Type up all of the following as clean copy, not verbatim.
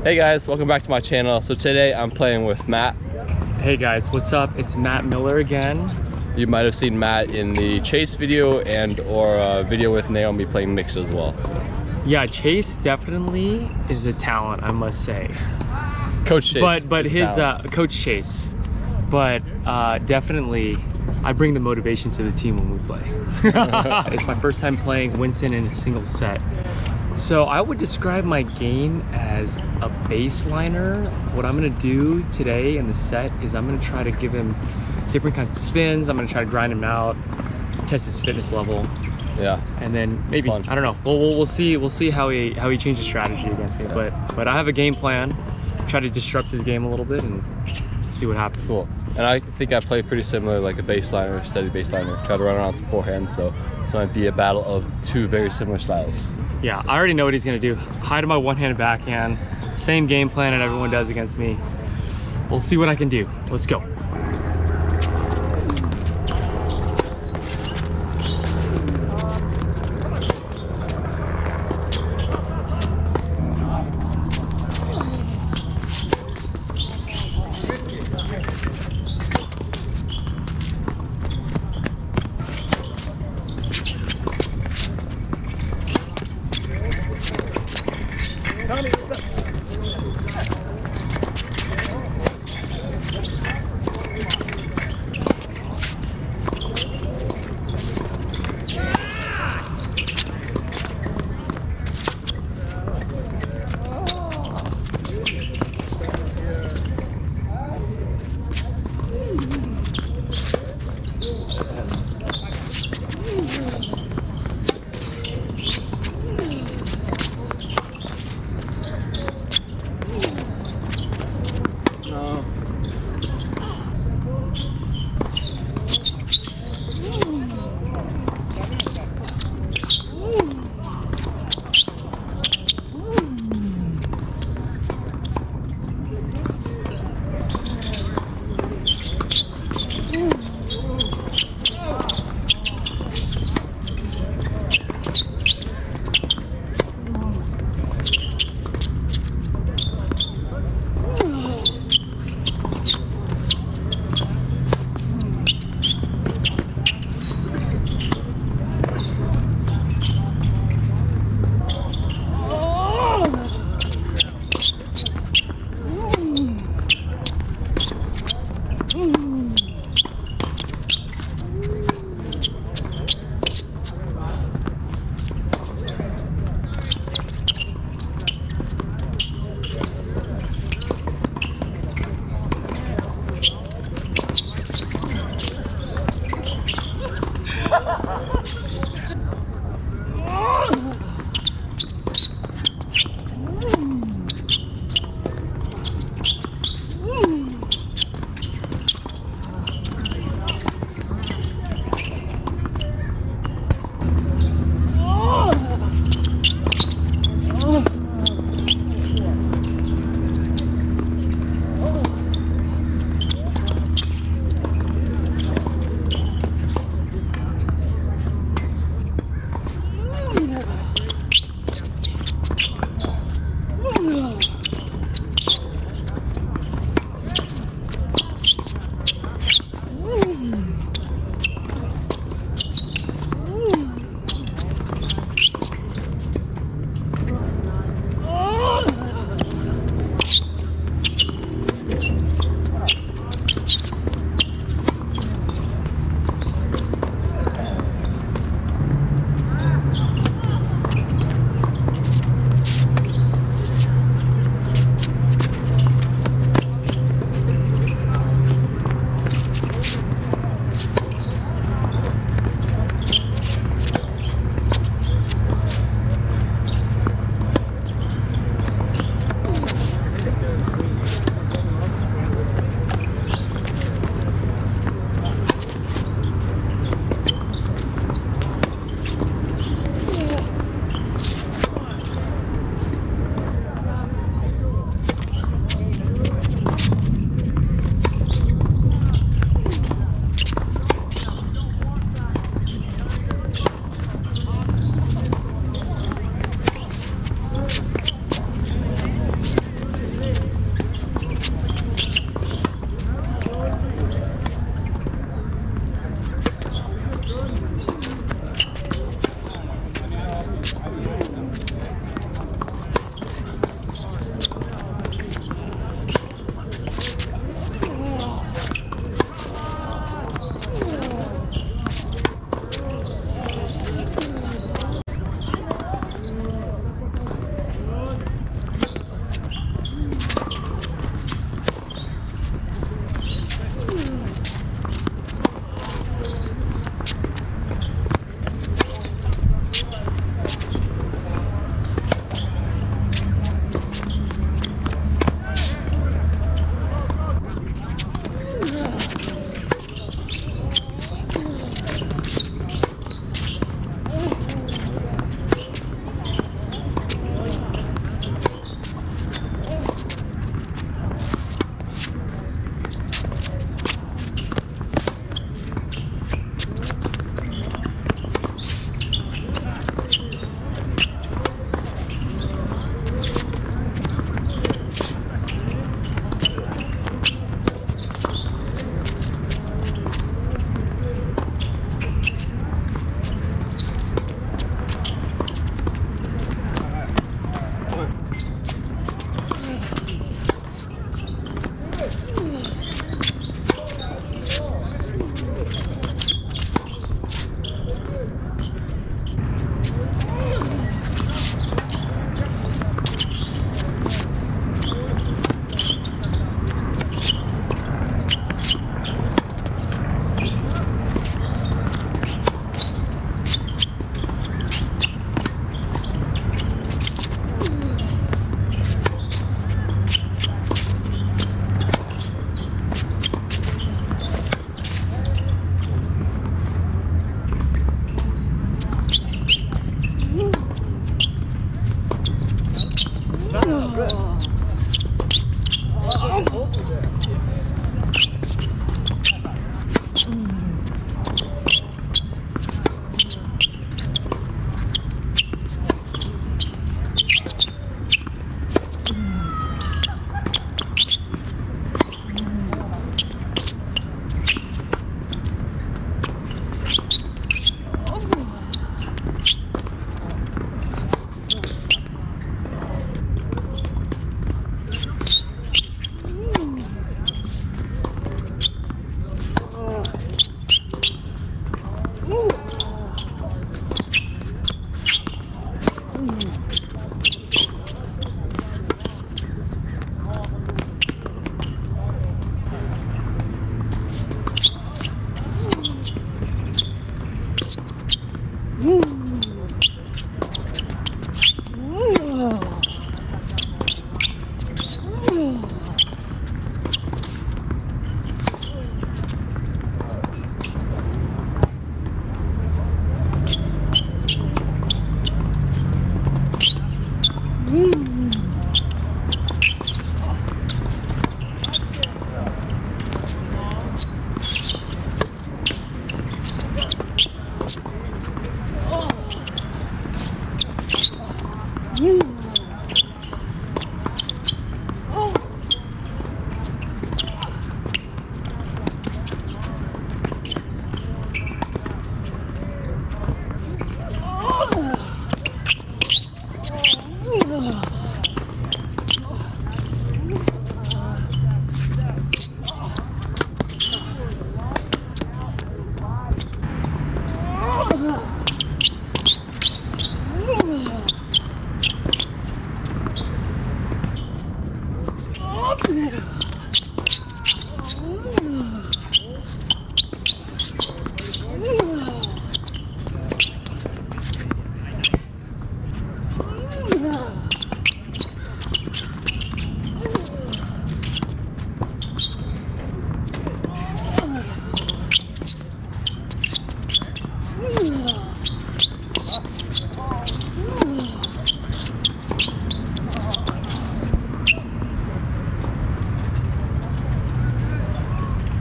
Hey guys, welcome back to my channel. So today I'm playing with Matt. Hey guys, what's up? It's Matt Miller again. You might have seen Matt in the Chase video and or a video with Naomi playing mixed as well. So. Yeah, Chase definitely is a talent, I must say. Coach Chase. But his Coach Chase. But definitely, I bring the motivation to the team when we play. It's my first time playing Winston in a single set. So I would describe my game as a baseliner. What I'm gonna do today in the set is I'm gonna try to give him different kinds of spins. I'm gonna try to grind him out, test his fitness level. Yeah. And then maybe, I don't know. We'll see how he changes strategy against me. But I have a game plan. Try to disrupt his game a little bit and see what happens. Cool. And I think I play pretty similar, like a baseliner, steady baseliner. Try to run around some forehands, so it might be a battle of two very similar styles. Yeah, I already know what he's gonna do. Hide my one-handed backhand. Same game plan that everyone does against me. We'll see what I can do. Let's go.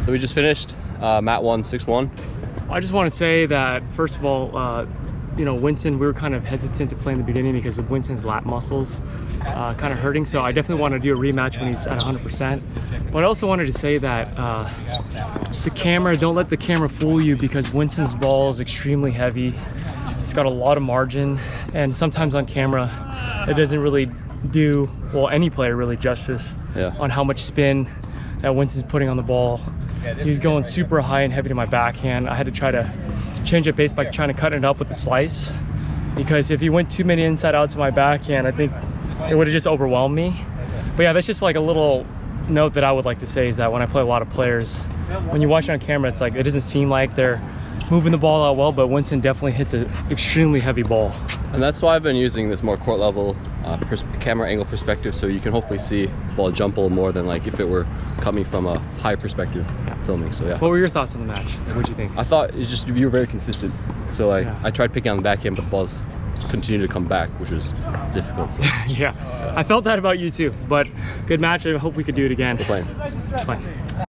So we just finished. Matt won 6-1. I just want to say that, first of all, you know, Winston, we were kind of hesitant to play in the beginning because of Winston's lat muscles kind of hurting. So I definitely want to do a rematch when he's at 100%. But I also wanted to say that the camera, don't let the camera fool you, because Winston's ball is extremely heavy. It's got a lot of margin, and sometimes on camera, it doesn't really do, well, any player really justice on how much spin that Winston's putting on the ball. He's going super high and heavy to my backhand. I had to try to change it base by trying to cut it up with the slice, because if he went too many inside out to my backhand, I think it would have just overwhelmed me. But yeah, that's just like a little note that I would like to say, is that when I play a lot of players, when you watch it on camera, it's like it doesn't seem like they're moving the ball out well, but Winston definitely hits an extremely heavy ball. And that's why I've been using this more court level camera angle perspective, so you can hopefully see the ball jump a little more than like if it were coming from a high perspective filming. So yeah. What were your thoughts on the match? What do you think? I thought it's just, you were very consistent. So like I tried picking on the backhand, but the balls continued to come back, which was difficult. So. Yeah, I felt that about you too, but good match. I hope we could do it again. We're playing. Playing.